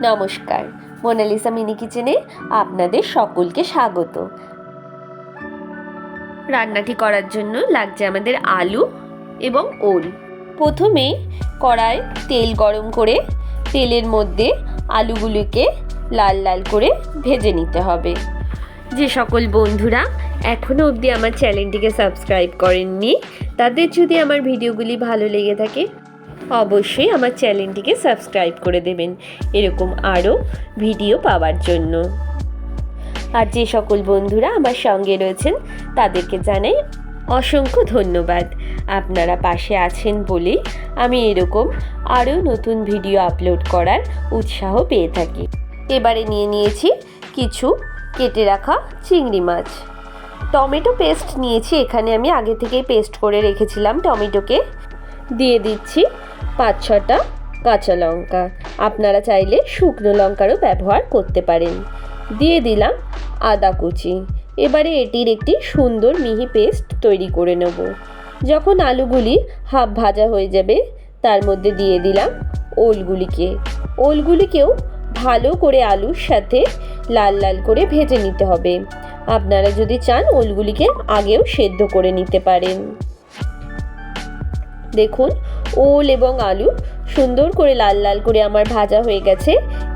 নমস্কার, Mona Lisa mini কিচেনে আপনাদের সকলকে স্বাগত। রান্নাটি করার জন্য লাগছে আমাদের আলু এবং ওল। প্রথমে কড়ায় তেল গরম করে তেলের মধ্যে আলুগুলিকে লাল লাল করে ভেজে নিতে হবে। যে সকল বন্ধুরা এখনও অবধি আমার চ্যানেলটিকে সাবস্ক্রাইব করেননি, তাদের যদি আমার ভিডিওগুলি ভালো লেগে থাকে অবশ্যই আমার চ্যানেলটিকে সাবস্ক্রাইব করে দেবেন এরকম আরও ভিডিও পাওয়ার জন্য। আর যে সকল বন্ধুরা আমার সঙ্গে রয়েছেন তাদেরকে জানাই অসংখ্য ধন্যবাদ। আপনারা পাশে আছেন বলেই আমি এরকম আরও নতুন ভিডিও আপলোড করার উৎসাহ পেয়ে থাকি। এবারে নিয়ে নিয়েছি কিছু কেটে রাখা চিংড়ি মাছ। টমেটো পেস্ট নিয়েছি, এখানে আমি আগে থেকেই পেস্ট করে রেখেছিলাম টমেটোকে। দিয়ে দিচ্ছি 5-6টা কাঁচা লঙ্কা, আপনারা চাইলে শুকনো লঙ্কারও ব্যবহার করতে পারেন। দিয়ে দিলাম আদা কুচি। এবারে এটির একটি সুন্দর মিহি পেস্ট তৈরি করে নেব। যখন আলুগুলি হাফ ভাজা হয়ে যাবে তার মধ্যে দিয়ে দিলাম ওলগুলিকেও ভালো করে আলুর সাথে লাল লাল করে ভেজে নিতে হবে। আপনারা যদি চান ওলগুলিকে আগেও সেদ্ধ করে নিতে পারেন। দেখুন ওল এবং আলু সুন্দর করে লাল লাল করে আমার ভাজা হয়ে গেছে।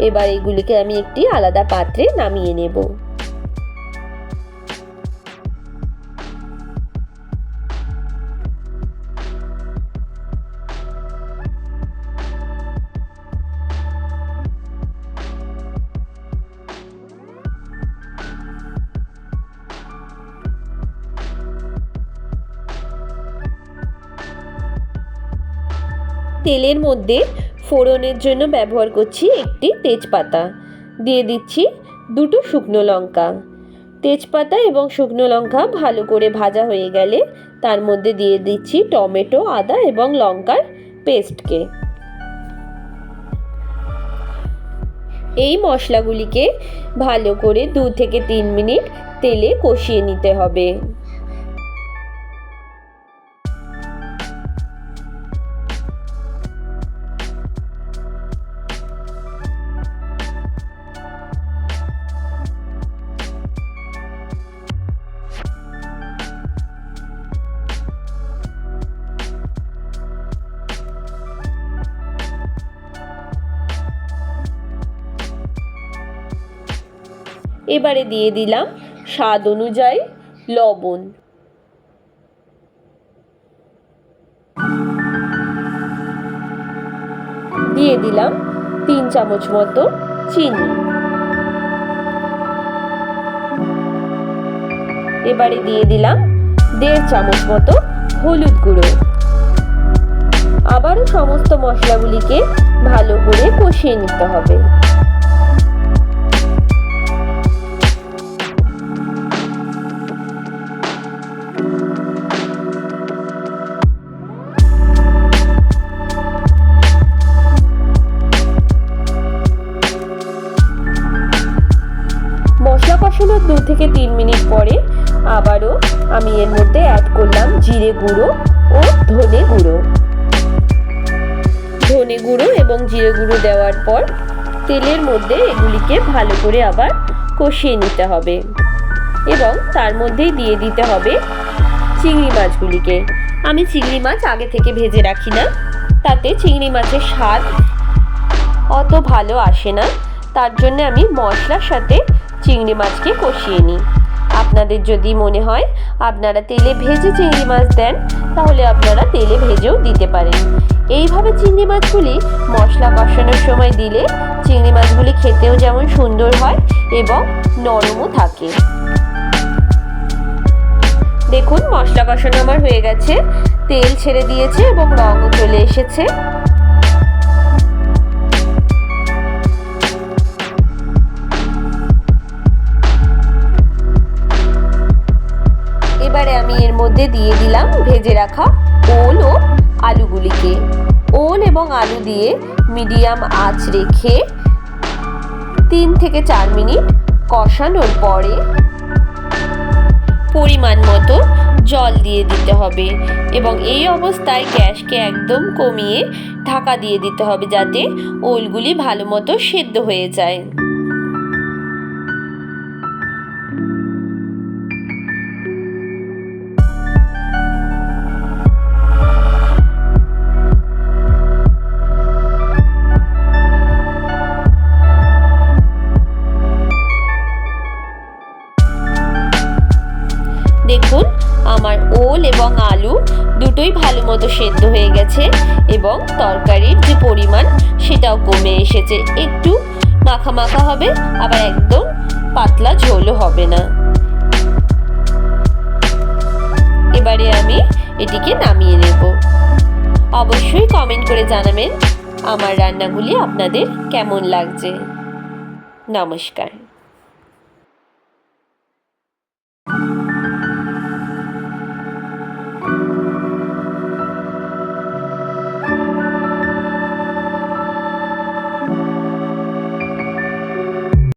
এবার এগুলিকে আমি একটি আলাদা পাত্রে নামিয়ে নেব। তেলের মধ্যে ফোড়নের জন্য ব্যবহার করছি একটি তেজপাতা। দিয়ে দিচ্ছি 2টো শুকনো লঙ্কা। তেজপাতা এবং শুকনো লঙ্কা ভালো করে ভাজা হয়ে গেলে তার মধ্যে দিয়ে দিচ্ছি টমেটো, আদা এবং লঙ্কার পেস্টকে। এই মশলাগুলিকে ভালো করে 2 থেকে 3 মিনিট তেলে কষিয়ে নিতে হবে। এবারে দিয়ে দিলাম স্বাদ অনুযায়ী লবণ। দিয়ে দিলাম 3 চামচ মতো চিনি। এবারে দিয়ে দিলাম 1.5 চামচ মতো হলুদ গুঁড়ো। আবারও সমস্ত মশলাগুলিকে ভালো করে কষিয়ে নিতে হবে। মশলা কষানোর 2 থেকে 3 মিনিট পরে আবারও আমি এর মধ্যে অ্যাড করলাম জিরে গুঁড়ো ও ধনে গুঁড়ো। ধনে গুঁড়ো এবং জিরে গুঁড়ো দেওয়ার পর তেলের মধ্যে এগুলিকে ভালো করে আবার কষিয়ে নিতে হবে এবং তার মধ্যেই দিয়ে দিতে হবে চিংড়ি মাছগুলিকে। আমি চিংড়ি মাছ আগে থেকে ভেজে রাখি না, তাতে চিংড়ি মাছের স্বাদ অত ভালো আসে না। তার জন্য আমি মশলার সাথে চিংড়ি মাছকে কষিয়ে নিই। আপনাদের যদি মনে হয় আপনারা তেলে ভেজে চিংড়ি মাছ দেন তাহলে আপনারা তেলে ভেজেও দিতে পারেন। এইভাবে চিংড়ি মাছগুলি মশলা কষানোর সময় দিলে চিংড়ি মাছগুলি খেতেও যেমন সুন্দর হয় এবং নরমও থাকে। দেখুন মশলা কষানো আমার হয়ে গেছে, তেল ছেড়ে দিয়েছে এবং রঙও চলে এসেছে। এবারে আমি এর মধ্যে দিয়ে দিলাম ভেজে রাখা ওল ও আলুগুলিকে। ওল এবং আলু দিয়ে মিডিয়াম আঁচ রেখে 3 থেকে 4 মিনিট কষানোর পরে পরিমাণ মতো জল দিয়ে দিতে হবে এবং এই অবস্থায় গ্যাসকে একদম কমিয়ে ঢাকা দিয়ে দিতে হবে যাতে ওলগুলি ভালো মতো সেদ্ধ হয়ে যায়। দেখুন আমার ওল এবং আলু দুটোই ভালো মতো সেদ্ধ হয়ে গেছে এবং তরকারির যে পরিমাণ সেটাও কমে এসেছে, একটু মাখা মাখা হবে, আবার একদম পাতলা ঝোলও হবে না। এবারে আমি এটিকে নামিয়ে নেব। অবশ্যই কমেন্ট করে জানাবেন আমার রান্নাগুলি আপনাদের কেমন লাগছে। নমস্কার।